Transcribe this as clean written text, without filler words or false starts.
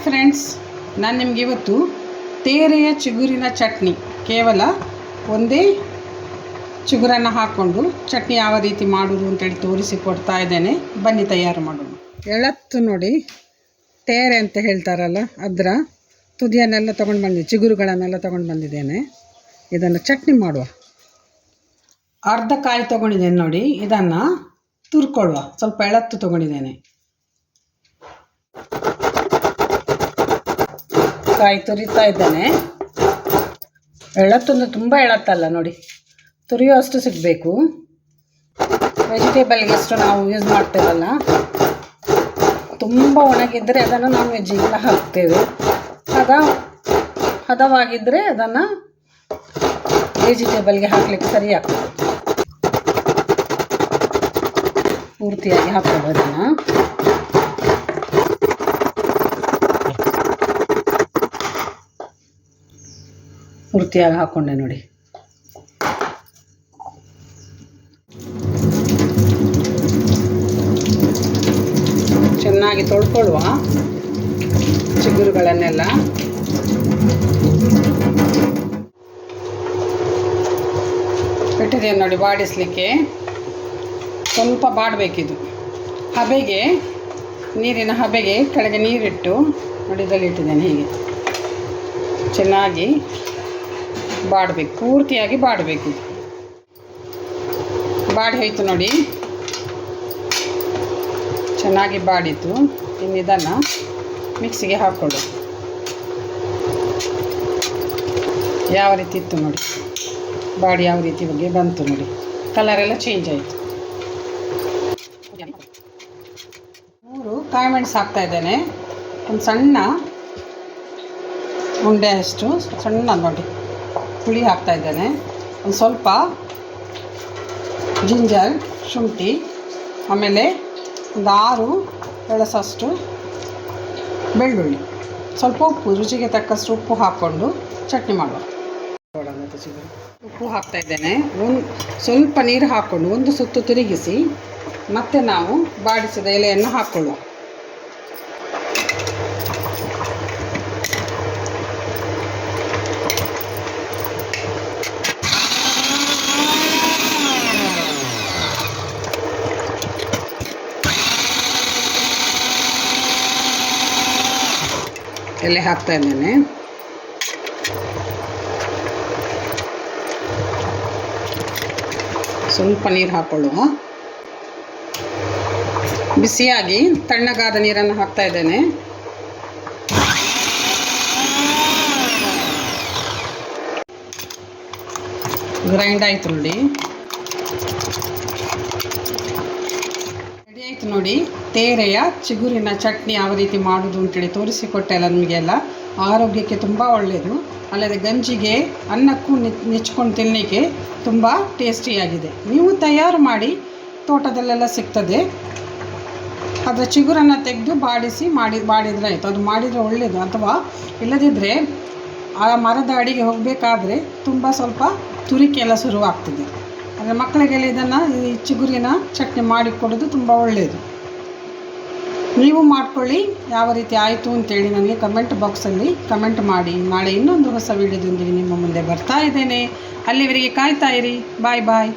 Friends, ನಾನು ನಿಮಗೆ ಇವತ್ತು ತೇರೆಯ ಚಿಗುರಿನ ಚಟ್ನಿ, ಕೇವಲ ಒಂದೇ ಚಿಗುರನ್ನು ಹಾಕ್ಕೊಂಡು ಚಟ್ನಿ ಯಾವ ರೀತಿ ಮಾಡೋದು ಅಂತೇಳಿ ತೋರಿಸಿಕೊಡ್ತಾ ಇದ್ದೇನೆ. ಬನ್ನಿ ತಯಾರು ಮಾಡೋಣ. ಎಳತ್ತು ನೋಡಿ, ತೇರೆ ಅಂತ ಹೇಳ್ತಾರಲ್ಲ, ಅದರ ತುದಿಯನ್ನೆಲ್ಲ ತೊಗೊಂಡು ಬಂದಿದ್ದೆ, ಚಿಗುರುಗಳನ್ನೆಲ್ಲ ತೊಗೊಂಡು ಬಂದಿದ್ದೇನೆ. ಇದನ್ನು ಚಟ್ನಿ ಮಾಡುವ. ಅರ್ಧ ಕಾಯಿ ತೊಗೊಂಡಿದ್ದೇನೆ ನೋಡಿ, ಇದನ್ನು ತುರ್ಕೊಳ್ಳುವ. ಸ್ವಲ್ಪ ಎಳತ್ತು ತೊಗೊಂಡಿದ್ದೇನೆ. ಕಾಯಿ ತುರಿತಾ ಇದ್ದೇನೆ. ಎಳತ್ತೊಂದು ತುಂಬ ಎಳತ್ತಲ್ಲ ನೋಡಿ, ತುರಿಯುವಷ್ಟು ಸಿಗಬೇಕು. ವೆಜಿಟೇಬಲ್ಗೆ ಎಷ್ಟು ನಾವು ಯೂಸ್ ಮಾಡ್ತೇವಲ್ಲ, ತುಂಬ ಒಣಗಿದ್ದರೆ ಅದನ್ನು ನಾನ್ ವೆಜ್ಜಿಗೆಲ್ಲ ಹಾಕ್ತೇವೆ. ಹದವಾಗಿದ್ದರೆ ಅದನ್ನು ವೆಜಿಟೇಬಲ್ಗೆ ಹಾಕಲಿಕ್ಕೆ ಸರಿ ಆಗ್ತದೆ. ಪೂರ್ತಿಯಾಗಿ ಹಾಕ್ಬೋದು. ಅದನ್ನು ಪೂರ್ತಿಯಾಗಿ ಹಾಕ್ಕೊಂಡೆ ನೋಡಿ. ಚೆನ್ನಾಗಿ ತೊಳ್ಕೊಳ್ಳುವ ಚಿಗುರುಗಳನ್ನೆಲ್ಲ. ಇಟ್ಟಿದ್ದೇನೆ ನೋಡಿ ಬಾಡಿಸಲಿಕ್ಕೆ. ಸ್ವಲ್ಪ ಬಾಡಬೇಕಿದು. ಹಬೆಗೆ, ನೀರಿನ ಹಬೆಗೆ ಕೆಳಗೆ ನೀರಿಟ್ಟು ನೋಡಿ ಇದರಲ್ಲಿ ಇಟ್ಟಿದ್ದೇನೆ. ಹೀಗೆ ಚೆನ್ನಾಗಿ ಬಾಡಬೇಕು, ಪೂರ್ತಿಯಾಗಿ ಬಾಡಬೇಕು. ಬಾಡಿ ಹೋಯ್ತು ನೋಡಿ, ಚೆನ್ನಾಗಿ ಬಾಡಿತು. ಇನ್ನು ಇದನ್ನು ಮಿಕ್ಸಿಗೆ ಹಾಕ್ಕೊಳ್ಳು. ಯಾವ ರೀತಿ ಇತ್ತು ನೋಡಿ, ಬಾಡಿ ಯಾವ ರೀತಿ ಬಗ್ಗೆ ಬಂತು ನೋಡಿ, ಕಲರೆಲ್ಲ ಚೇಂಜ್ ಆಯಿತು. 3 ಕಾಯಿ ಮೆಣಸು ಹಾಕ್ತಾ ಇದ್ದೇನೆ. ಒಂದು ಸಣ್ಣ ಉಂಡೆ ಅಷ್ಟು ಸಣ್ಣ ನೋಡಿ ಹುಳಿ ಹಾಕ್ತಾ ಇದ್ದೇನೆ. ಒಂದು ಸ್ವಲ್ಪ ಜಿಂಜರ್, ಶುಂಠಿ, ಆಮೇಲೆ ಒಂದು 6 ಎಳಸಷ್ಟು ಬೆಳ್ಳುಳ್ಳಿ, ಸ್ವಲ್ಪ ಉಪ್ಪು, ರುಚಿಗೆ ತಕ್ಕಷ್ಟು ಉಪ್ಪು ಹಾಕ್ಕೊಂಡು ಚಟ್ನಿ ಮಾಡುವ. ಉಪ್ಪು ಹಾಕ್ತಾ ಇದ್ದೇನೆ. ಸ್ವಲ್ಪ ನೀರು ಹಾಕ್ಕೊಂಡು ಒಂದು ಸುತ್ತು ತಿರುಗಿಸಿ ಮತ್ತೆ ನಾವು ಬಾಡಿಸಿದ ಎಲೆಯನ್ನು ಹಾಕ್ಕೊಳ್ಳುವ. ಎಲೆ ಹಾಕ್ತಾ ಇದ್ದೇನೆ. ಸ್ವಲ್ಪ ನೀರು ಹಾಕ್ಕೊಳ್ಳುವ. ಬಿಸಿಯಾಗಿ ತಣ್ಣಗಾದ ನೀರನ್ನು ಹಾಕ್ತಾ ಇದ್ದೇನೆ. ಗ್ರೈಂಡ್ ಆಯಿತು ನೋಡಿ, ರೆಡಿ ಆಯಿತು ನೋಡಿ. ತೇರೆಯ ಚಿಗುರಿನ ಚಟ್ನಿ ಯಾವ ರೀತಿ ಮಾಡೋದು ಅಂತೇಳಿ ತೋರಿಸಿಕೊಟ್ಟೆಲ್ಲ ನಿಮಗೆಲ್ಲ. ಆರೋಗ್ಯಕ್ಕೆ ತುಂಬ ಒಳ್ಳೆಯದು, ಅಲ್ಲದೆ ಗಂಜಿಗೆ ಅನ್ನಕ್ಕೂ ನೆಚ್ಕೊಂಡು ತಿನ್ನಲಿಕ್ಕೆ ತುಂಬ ಟೇಸ್ಟಿಯಾಗಿದೆ. ನೀವು ತಯಾರು ಮಾಡಿ, ತೋಟದಲ್ಲೆಲ್ಲ ಸಿಗ್ತದೆ. ಅದರ ಚಿಗುರನ್ನು ತೆಗೆದು ಬಾಡಿದರೆ ಆಯಿತು. ಅದು ಮಾಡಿದರೆ ಒಳ್ಳೆಯದು. ಅಥವಾ ಇಲ್ಲದಿದ್ದರೆ ಆ ಮರದ ಅಡಿಗೆ ಹೋಗಬೇಕಾದ್ರೆ ತುಂಬ ಸ್ವಲ್ಪ ತುರಿಕೆ ಎಲ್ಲ ಶುರುವಾಗ್ತದೆ. ಅಂದರೆ ಮಕ್ಕಳಿಗೆಲ್ಲ ಇದನ್ನು ಈ ಚಿಗುರಿನ ಚಟ್ನಿ ಮಾಡಿಕೊಡೋದು ತುಂಬ ಒಳ್ಳೆಯದು. ನೀವು ಮಾಡ್ಕೊಳ್ಳಿ. ಯಾವ ರೀತಿ ಆಯಿತು ಅಂತೇಳಿ ನನಗೆ ಕಮೆಂಟ್ ಬಾಕ್ಸಲ್ಲಿ ಕಮೆಂಟ್ ಮಾಡಿ. ನಾಳೆ ಇನ್ನೊಂದು ಹೊಸ ವಿಡಿಯೋದೊಂದಿಗೆ ನಿಮ್ಮ ಮುಂದೆ ಬರ್ತಾ ಇದ್ದೇನೆ. ಅಲ್ಲಿವರೆಗೆ ಕಾಯ್ತಾ ಇರಿ. ಬಾಯ್ ಬಾಯ್.